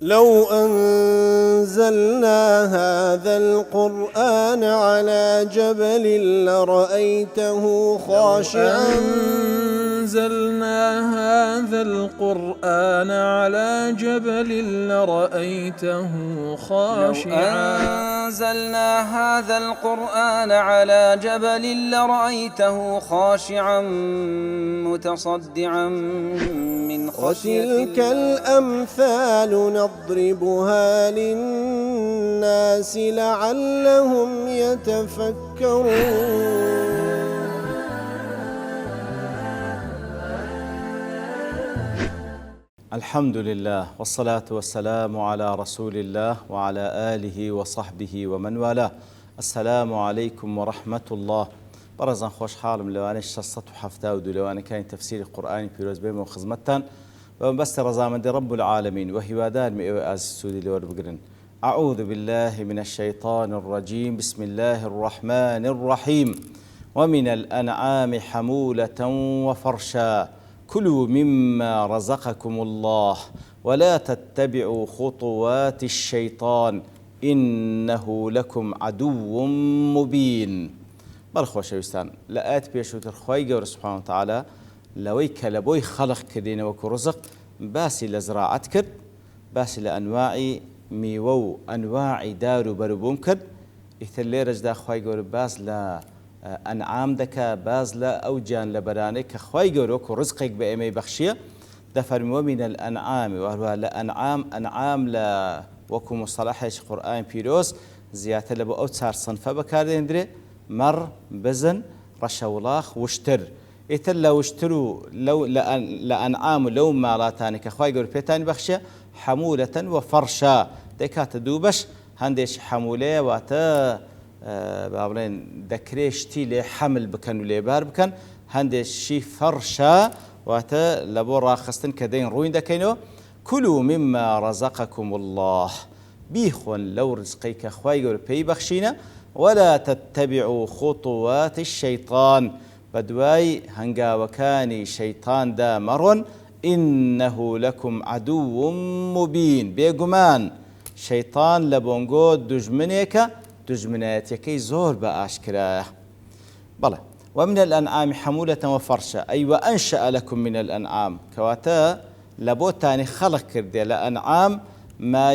لو أنزلنا هذا القرآن على جبل لرأيته خاشعا أنزلنا هذا القرآن على جبل لرأيته خاشعا أنزلنا هذا القرآن على جبل لرأيته خاشعا متصدعا من خشية وتلك الأمثال نضربها للناس لعلهم يتفكرون. الحمد لله والصلاة والسلام على رسول الله وعلى آله وصحبه ومن والاه. السلام عليكم ورحمة الله. برزان خوش حالم لواني شصت وحفتاود لواني كان تفسير القرآن في روز بيم وخزمتان وبس رزامد رب العالمين وهي وادان مئوي السودي لور بقرن. أعوذ بالله من الشيطان الرجيم. بسم الله الرحمن الرحيم. ومن الأنعام حمولة وفرشا كلوا مما رزقكم الله ولا تتبعوا خطوات الشيطان إنه لكم عدو مبين. بەڵخۆشە ویستان لە ئاەت پێشووتر خی گەورە سوبحانەهو وتەعالە لەوەی کە لە بۆی خەڵق کردینەوە وەکو ڕزق باسی لە زراعەت کرد، باسی لە ئەنواعی میوە و ئەنواعی دار و بەروبووم کرد. ئیتر لێرەشدا خی گەورە باس لە ئەنعام دەکا، باز لە ئەو گیان لە بەرانەی کە خی گەورە وەکو ڕزقێک بە ئێمەی بەخشیە دەفەرمیوە مینە الئەنعام وهروە لە ئەنعام لە وەکو مستەڵەحێکی قورئانی پیرۆز زیاتر لە بۆ ئەو چار سنفە بەکاردێنرێ: مەڕ، بزن، ڕەشەوڵاخ، وشتر. ئیتر لە وشتر و لە ئەنعام و لەو ماڵاتانی کە خی گەورە پێتانی بەخشیە حەمولەتەن و فەرشا دەکاتە دوو بەش. هەندێکی حەمولەیە واتە با بڵێن دەکرێ شتی لێ حەمل بکەن و لێبار بکەن، هەندێکشی فەرشا واتە لە بۆ ڕاخستن کە دەین ڕووین دەکەینەوە. کولوا مما رزقكم الله، بیخۆن لەو ڕزقەی کە خی گەورە پێی بەخشینە. ولا تتبعوا خطوات الشيطان، بدواي هنگاوكاني شيطان دا مرون. إنه لكم عدو مبين، بيقمان شيطان لبونغو دجمنيك دجمناتيكي زور بأشكراه. بلى. ومن الأنعام حمولة وفرشا، أي وأنشأ لكم من الأنعام كواتا لبوتاني خلق كردي لأنعام ما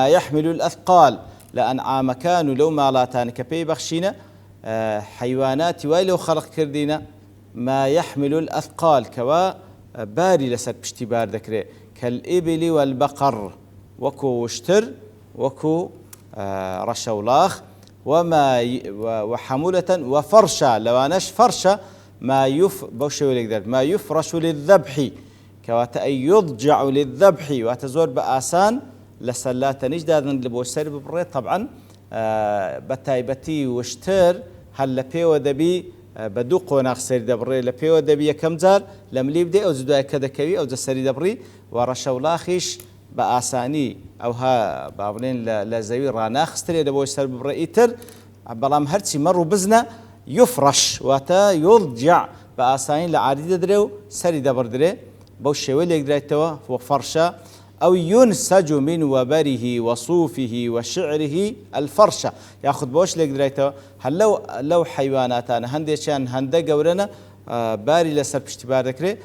يحمل الأثقال. لأنعام كانوا لو مالاتان كبي بخشينا حيوانات ويلو خلق كردينا ما يحمل الأثقال كوا باري لسر بشتبار ذكري كالإبل والبقر وكو وشتر وكو رشولاخ وحمولة وفرشا. لوانش فرشا ما يفرش للذبح كواتا أي يضجع للذبح واتزور بآسان لسلاتە نیش دادن لە بۆ سەر ببڕێت. طبعاً بەتایبەتی وشتر هەل لە پێوە دەبی بە دوو قۆناغ سەری دەبڕێ، لە پێوە دەبی یەکەم جار لە ملی بدەی ئەو دوای کە دەکەوی ئەو جە سەری دەبڕی. و ڕەشەوڵاخیش بە ئاسانی ئەوها با بڵێن لە زەوی ڕاناخسترێ لە بۆی سەر ببڕێ. ئیتر بەڵام هەرچی مەڕ و بزنە یفڕەش واتە یوڵجع بە ئاسانی لە عاردی دەدرێ و سەری دەبڕدرێ، بەو شێوەی لێک درێتەوە وەفەرشە. أو ينسج من وبره وصوفه وشعره الفرشة. ياخذ بوش لك دريته. هل لو حيواناتنا هندشان هندا قورنا باري لسر بشتبار ذكره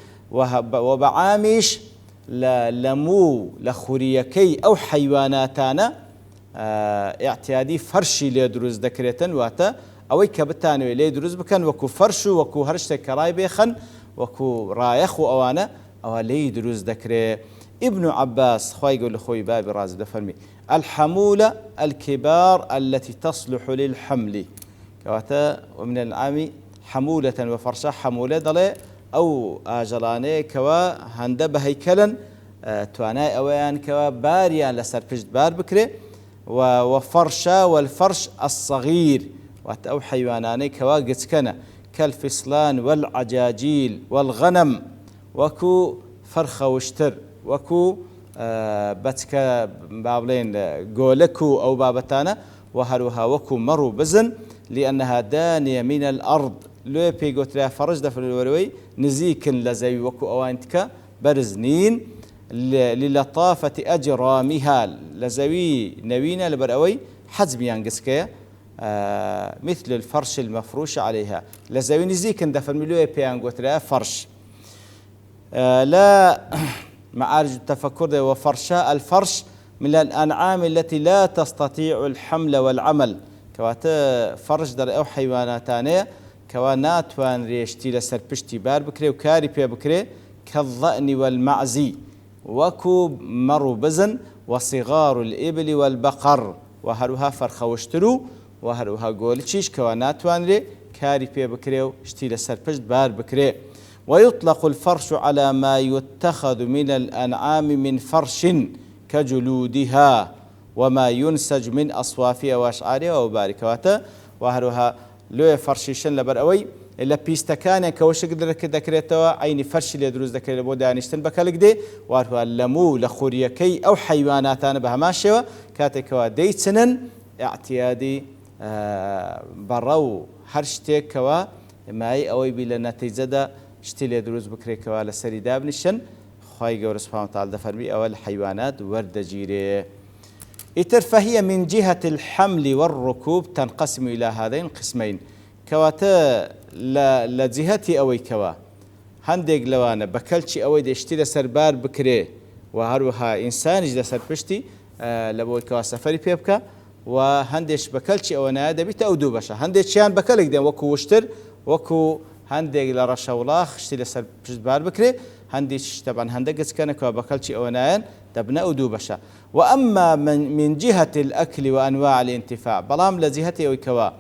وبعامش لمو لخوريكي أو حيواناتنا اعتيادي فرشي ليدروز ذكرتن واتا أو كبتانو ليدروز بكن وكو فرشو وكو هرشت كراي بيخن وكو رايخو أوانا أو ليدروز ذكره. ابن عباس خواي يقول لخوي بابي رازي دفرمي الحمولة الكبار التي تصلح للحمل كواتا. ومن العام حمولة وفرشا حمولة ضلي أو آجلاني كوا هندب هيكلا تواناي أويان كوا باريان لسر بجد بار بكري. وفرشا والفرش الصغير واتا أو حيواناني كوا قتكنا كالفصلان والعجاجيل والغنم وكو فرخة وشتر وكو بتكا بابلين جولكو أو بابتانا وهروها وكو مرو بزن لأنها دانية من الأرض. لو بيجوت لها فرج دفل الوروي نزيك لزي وكو أوانتك برزنين للطافة أجرامها لزوي نوينا لبرأوي حزم ينقسكي مثل الفرش المفروش عليها لزوي نزيك اندفر ملوية بيانقوترا فرش لا معارج التفكر وفرشاء الفرش من الأنعام التي لا تستطيع الحمل والعمل كوات فرش در أو حيواناتانية كوانات وان ريشتي لسر بشتي بار بكري وكاري بيا بكري كالضأن والمعزي وكو مرو بزن وصغار الإبل والبقر وهروها فرخوشترو وهروها قولتشيش كوانات وان ري كاري بيا بكري وشتي لسر بشت بار بكري ويطلق الفرش على ما يتخذ من الأنعام من فرش كجلودها وما ينسج من أصوافها وأشعارها وباركواتا وهروها لو فرشيشن لبرأوي إلا بيستكان كوشك ذكرتها عين فرش اللي دروز ذكر لبو دانشتن بكالك دي وهروها اللمو لخوريكي أو حيواناتان بها ماشيوا كاتكوا ديتسنن اعتيادي برو هرشتك كوا ماي أوي بلا نتيجة شتي اللي دروز بكريكوا لسري دابنشن خواهي قول سبحانه وتعالى دفرمي أول حيوانات ورد جيري إتر فهي من جهة الحمل والركوب تنقسم إلى هذين قسمين كواتا لجهتي أوي كوا هندق لوانا بكالشي أوي دشتي لسر بار بكري وهروها إنسان جدا سر بشتي لبوي كوا سفري بيبكا وهندش بكالشي أو نادا بيت أو دوبشا هندش يان بكالك دين وكو وشتر وكو هندق لرشولاخ شتي لسر بشت بار بكري هندش طبعا هندقس كان كوا بكالشي أو نايان تبنى أو دوبشا وأما من جهة الأكل وأنواع الانتفاع بلام لجهتي أو كوا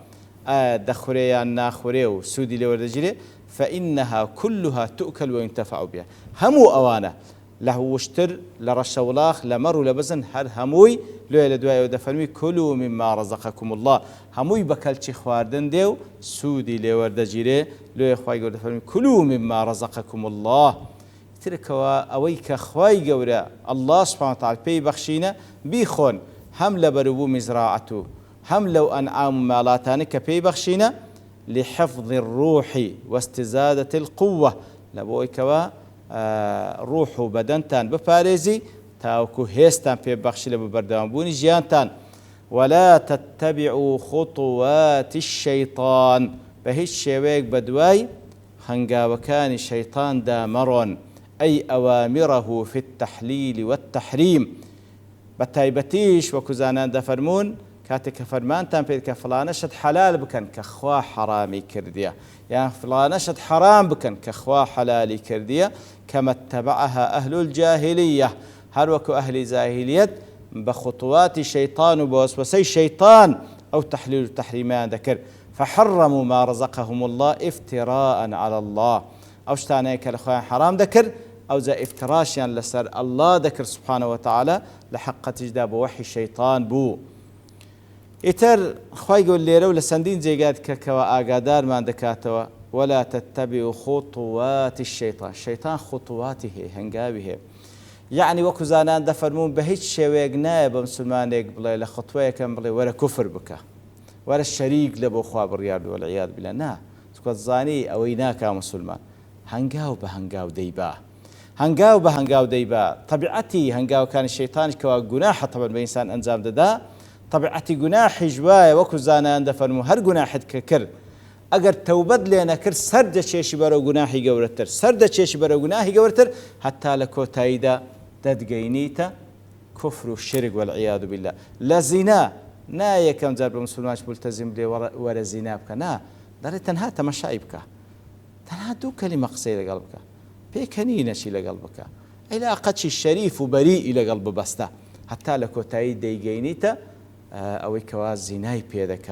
دخوريا ناخوري وسودي لوردجري فإنها كلها تؤكل وينتفع بها همو أوانا له وشتر لرشولاخ لمر لبزن هر هموي لو لدواء ودفرمي كلوا مما رزقكم الله هموي بكالشي خواردن ديو سودي لوردجري لو يخواي ودفرمي كلوا مما رزقكم الله تركوا أويك خواي قورا الله سبحانه وتعالى بي بخشينا بيخون هم لبربو مزراعته هم لو أنعام مالاتانك بي بخشينا لحفظ الروح واستزادة القوة لبويكوا روح بدنتان بباريزي تاوكو هيستان بي بخشي لببردوان بوني جيانتان ولا تتبعوا خطوات الشيطان بهيش شويك بدواي هنقاوكان الشيطان دامرون أي أوامره في التحليل والتحريم بتايبتيش وكزانان دفرمون كاتك فرمان تنبيد كفلانة شد حلال بكن كخوا حرامي كردية يعني فلانة شد حرام بكن كخوا حلالي كردية كما اتبعها أهل الجاهلية هروكو أهل الجاهلية بخطوات الشيطان وبوسوسي الشيطان أو تحليل التحريمان ذكر فحرموا ما رزقهم الله افتراء على الله أو شتانيك الأخوان حرام ذكر أو زي افتراشيا لسر الله ذكر سبحانه وتعالى لحق تجداب وحي الشيطان بو إتر خواهي يقول لي رو لسندين زيقات ككوا آقادار ما دكاتوا ولا تتبعوا خطوات الشيطان الشيطان خطواته هنقابه يعني وكو زانان دفرمون بهيج شويق نائب مسلمان يقبل لخطوة كمبلي ولا كفر بك ولا الشريك لبو خواب الرياض والعياذ بالله نا تكو الزاني أو إناك مسلمان هنقاو بهنقاو ديبا هنقاو بهنقاو ديبا طبيعتي هنقاو كان الشيطان كوا قناح طبعا بإنسان أنزام دا طبيعتي قناح جوايا وكو زانان دفرمو هر قناح ككر اگر توبد لنا كر سرد شيش برو قناحي قورتر سرد شيش برو قناحي قورتر حتى لكو تايدا تدقينيتا كفر الشرك والعياذ بالله لا زنا نا يكم زرب مسلمانش ملتزم لي ورا زنا بك نا دار تنها تمشايبك تنها دو كلمة قصيرة قلبك بيكنينة شي لقلبك إلى قدش الشريف بريء إلى قلب بستا حتى لكو تايدا يقينيتا أو كواز زناي بيدك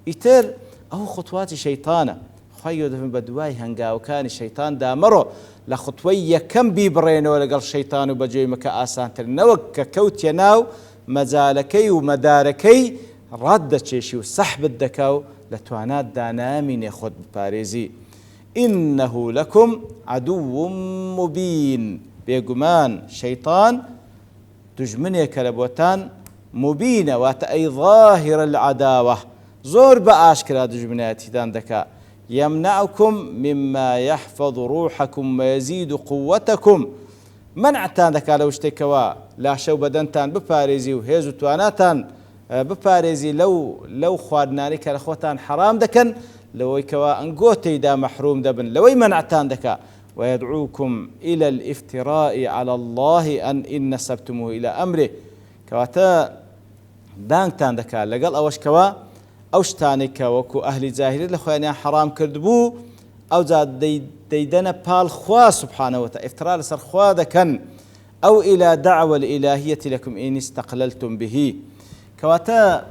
إتر أو خطوات شيطانة خيو دفن بدواي هنقا وكان الشيطان دامرو لخطوية كم بيبرين ولا قال الشيطان وبجوي مكا آسان ترنوك كوت يناو مزالكي ومداركي رد شيشي وسحب الدكاو لتوانات دانامين يخد باريزي إنه لكم عدو مبين بيقمان شيطان تجمني كلبوتان مبينة واتأي ظاهر العداوة زور بأشكال دجمناتي داندكا يمنعكم مما يحفظ روحكم ويزيد قوتكم منعتان دەکات لەو شتێکەوە لاشە و بەدەنتان بپارێزی و هێز و تواناتان بپارێزی لەو خواردنانی کە لە خۆتان حرام دەکەن لەوەی کەوا ئەنگۆ تێیدا مەحروم دەبن لەوەی منعتان دەکات ويدعوكم إلى الافتراء على الله إن نسبتموه إلى أمره كواتا دانگتان دەکات لەگەڵ ئەوەشکەوە ئەو شتانێک کە وەکو ئەهلی جاهلیت لە خۆیانیان حرام کردبوو ئەوجا دەیدەنە پاڵ خوا سبحانه وتعالى افترا لەسەر خوا دەکەن أو إلى دعوة الإلهية لكم إن استقللتم به كواتا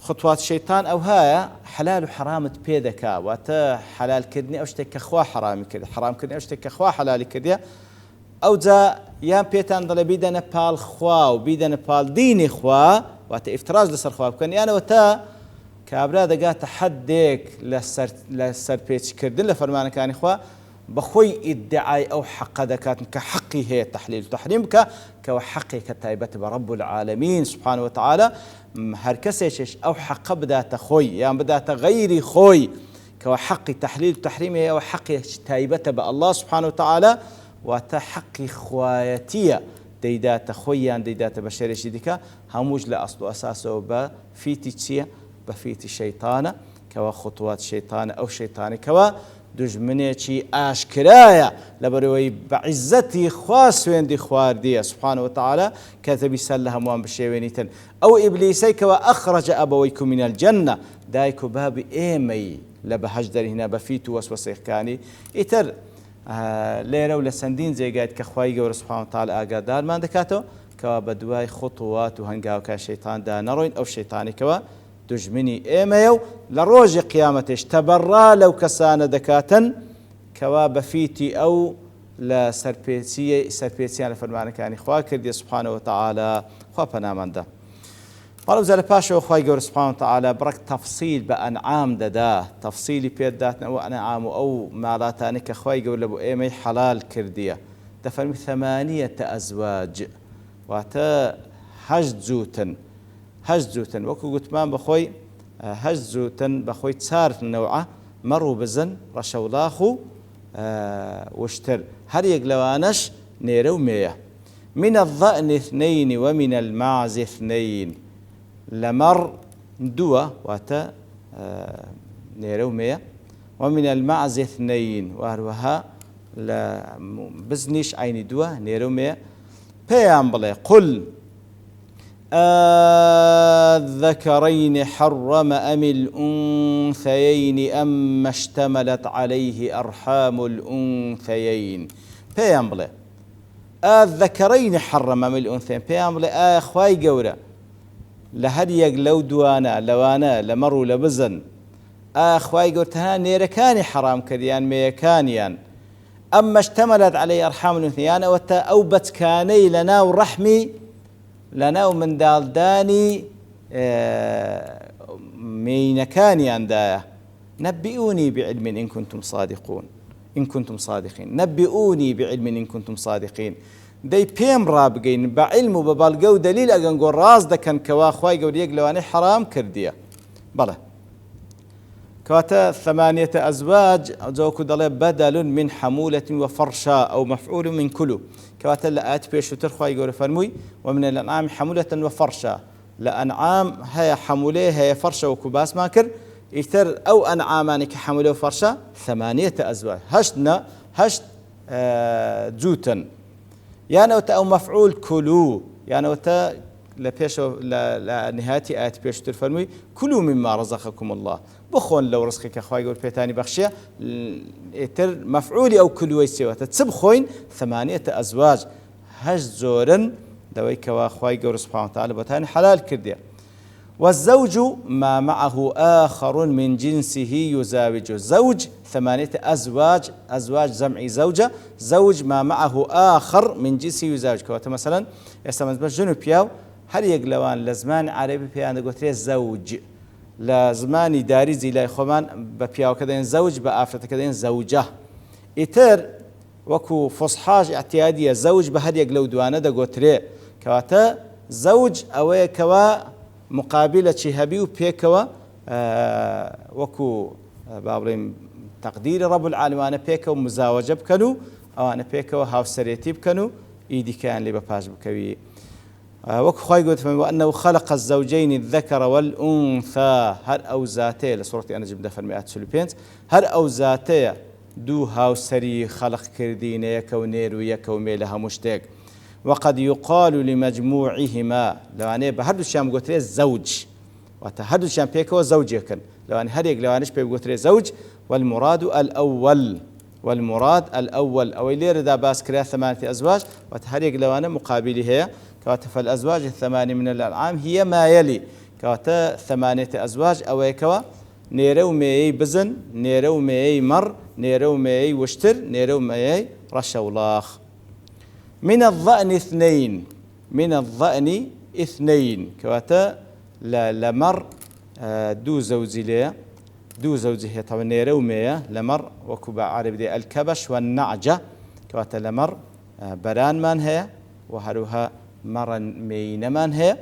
خطوات الشيطان أو هاي حلال وحرامت بيدكا واتا حلال كدني أوشتك أخوا حرام كدي حرام كدني أوشتك أخوا حلال كدي أو جا يام بيتان ضل بيدنا بال خوا وبيدنا بال ديني خوا واتا افتراج لسر خوا بكن يعني واتا كابرا دقا تحديك لسر بيتش كردن لفرمان كان خوا بخوي ادعاء أو حق دكات كحقي هي تحليل وتحريم كحقي كتايبة برب العالمين سبحانه وتعالى هر كسيش أو حق بدات خوي يعني بدات غيري خوي كحقي تحليل وتحريم هي أو حقي تايبة بالله سبحانه وتعالى وتحقي خوايتية ديدات خوي يعني ديدات بشري شديكا هموج لأصل أساسه بفيتي تسيه بفيتي شيطانة كوا خطوات شيطانة أو شيطاني كوا دژمنێکی ئاشکرایە لەبەرەوەی بەعیزەتی خوا سوێندی خواردیە سبحانه وتعالى کە دەبیسەر لە هەمووان بشێوێنی تر ئەو ئیبلیسەی کەوە ئەخرەجە ئەبەوەیکم من الجەنە دایک و بابی ئێمەی لە بەهەشت دەرهێنا بەفیت و وەسوەسەیەکانی ئیتر لێرە و لە چەندین جێگایت کە خوای گەورە سبحانه وتعالى ئاگادارمان دەکاتەوە کەوا بە دوای خطوات و هەنگاوکە شەیتاندا نەڕۆین ئەو شەیتانێکەوە دژمنی ئێمەیە و لە ڕۆژی قیامەتش تەبەڕا لەو کەسانە دەکاتن کەوا بەفیتی ئەو لە سەرپێچیان لە فەرمانەکانی خوا کردی سبحانه وتعالى خوا پەناماندا بەڵام زە لە پاشەوە خوای گەورە سبحانه وتعالى بڕک تەفسیل بە ئەنعام دەدا تەفسیلی پێداتنەوە ئەنعام و ئەو ماڵاتانی کە خوای گەورە لە بۆ ئێمەی حەلال کردیە دەفەرمی ثمانية أزواج واتە هەشت جووتن هەشت جووتن وەکو گوتمان بەخۆی هەشت جووتن بەخۆی چار نەوعە مەڕ و بزن ڕەشەوڵاخ و وشتر هەر یەک لەوانەش نێرە و مێیە من الضأن اثنين ومن المعز اثنين لەمەڕ دووە واتە نێرە و مێیە ومن المعز اثنين وهروەها لە بزنیش عینی دووە نێرە و مێیە پێیان بڵێ قل الذكرين حرم أم الأنثيين أما اشتملت عليه أرحام الأنثيين بيان بلي الذكرين حرم أم الأنثيين بيان بلي خواي قورة لهر يقلو دوانا لوانا لمرو لبزن خواي قورة ها نيركاني حرام كريان ميكانيان أما اشتملت عليه أرحام الأنثيين أو بتكاني لنا ورحمي لنا ومن دالداني مينكاني عندها نبئوني بعلم إن كنتم صادقون إن كنتم صادقين نبئوني بعلم إن كنتم صادقين دي بيم رابقين بعلم وببالقو دليل أقنقو راز دا كان كوا خواي قول يقلواني حرام كردية بلا كواتا 8 أزواج زوكو دلي بدل من حمولة وفرشاء أو مفعول من كله كواتا لآت بيشو ترخوا يقول فرموي ومن الأنعام حمولة وفرشاء لأنعام هي حمولة هي فرشة وكباس ماكر يتر أو أنعاماني كحمولة وفرشة 8 أزواج هشت جوتا يعني وتا أو مفعول كلو يعني وتا لبيشو لنهاية آيات بيشو ترفرمي كلوا مما رزقكم الله بخون لو رزقك أخوي يقول بيتاني بخشية تر مفعولي أو كلوا يسوى تتسبخوين 8 أزواج هج زورن دويك وأخوي يقول سبحانه وتعالى بتاني حلال كردية والزوج ما معه آخر من جنسه يزاوج زوج 8 أزواج جمعي زوجة زوج ما معه آخر من جنسه يزاوج كواتا مثلا يستمز جنوب ياو هل يقلوان لزمان عربي بيان قلت زوج لزماني داريزي لا يخوان ببياو كذين زوج بآفرة كذين زوجة إتر وكو فصحاج اعتيادية زوج بهر يقلو دوانا دا قلت كواتا زوج أوي كوا مقابلة شهبي وبيكوا وكو بابرين تقدير رب العالمين بيكوا مزاوجة بكنو ئەوانە پێکەوە هاوسەرێتی بکەن و ئیدیکەیان لێ بەپاش بکەوی. وەکو خوای گوت وأنه خلق الزوجين الذكر والأنثى هەر ئەو زاتەیە لە سوڕەتی ئەنەجم دەفەرمێ ئایەت 45 هەر ئەو زاتەیە دوو هاوسەری خەڵق کردینە یەکە و نێر و یەکە و مێ لە هەموو شتێک. وقد يقال لمجموعهما لەوانەیە بە هەردووشیان بگوترێت زەوج واتە هەردووشیان پێکەوە زەوجێکن لەوانەیە هەرێک لەوانش پێ بگوترێت زەوج والمراد الأول ئەوەی لێرەدا باس کرا ثمانية أزواج واتە هەرێک لەوانە مقابلی هەیە كواتا فالأزواج الثمانية من الأنعام هي ما يلي كواتا 8 أزواج أويكوا نيرو ميي بزن نيرو ميي مر نيرو ميي وشتر نيرو ميي رشولاخ. من الضأن اثنين كواتا لمر دو زوجي ليه دو زوجي هي طبعا نيرو ميي لمر وكبا عربي دي الكبش والنعجة كواتا لمر بران من هي وهروها مرا مينمان هي.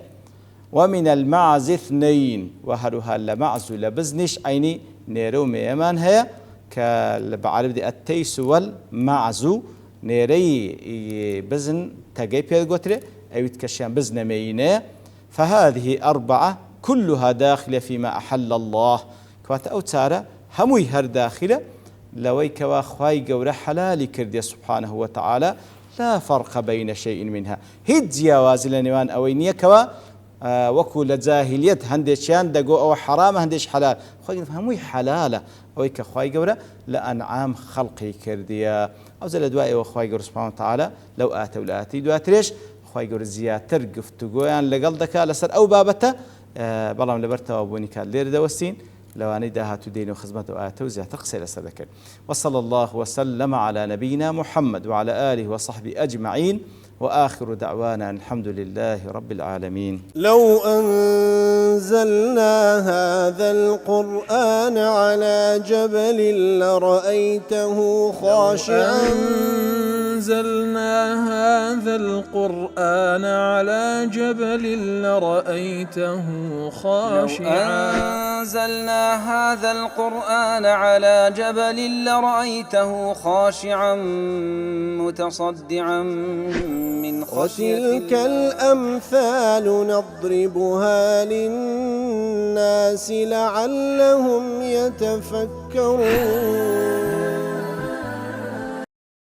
ومن المعز اثنين وهروها لمعز لبزنش عيني نيرو ميمان هي كالبعرب دي التيس والمعز نيري بزن تجي بيدقتره أو تكشيان بزن مينه. فهذه 4 كلها داخلة فيما أحل الله كوات أو تارة هموي هر داخلة لوي كوا خواي جورة حلال كردي سبحانه وتعالى لا فرق بين شيء منها هيد جواز لنوان أوينية كوا وكو لجاهلية هندشان دقو أو حرام هندش حلال خوي هموي حلالة أوي كخواي جورة لأنعام خلقي كرديا أو زل دواء وخواي جورة سبحانه وتعالى لو آتوا لآتي دواء ليش خواي جورة زياتر قفتقويان لقلدك لسر أو بابته بلام لبرته وابوني كان لير دوستين لو أن داهات دين وخدمته وآتوا زياتر قصير سذكر. وصلى الله وسلم على نبينا محمد وعلى آله وصحبه أجمعين وآخر دعوانا الحمد لله رب العالمين. لو أنزلنا هذا القرآن على جبل لرأيته خاشعا أنزلنا هذا القرآن على جبل لرأيته خاشعا أنزلنا هذا القرآن على جبل لرأيته خاشعا متصدعا من خشية الله. وتلك الأمثال نضربها للناس لعلهم يتفكرون.